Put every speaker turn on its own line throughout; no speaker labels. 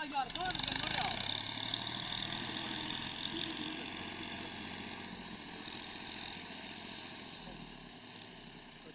यार दो दिन हो रहा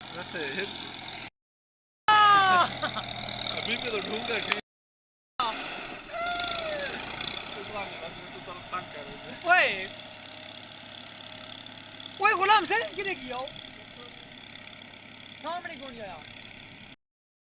मैं फहद अभी भी तो ढूंढ रखे
ओए ओए गुलाम से किने किया सामने कौन आया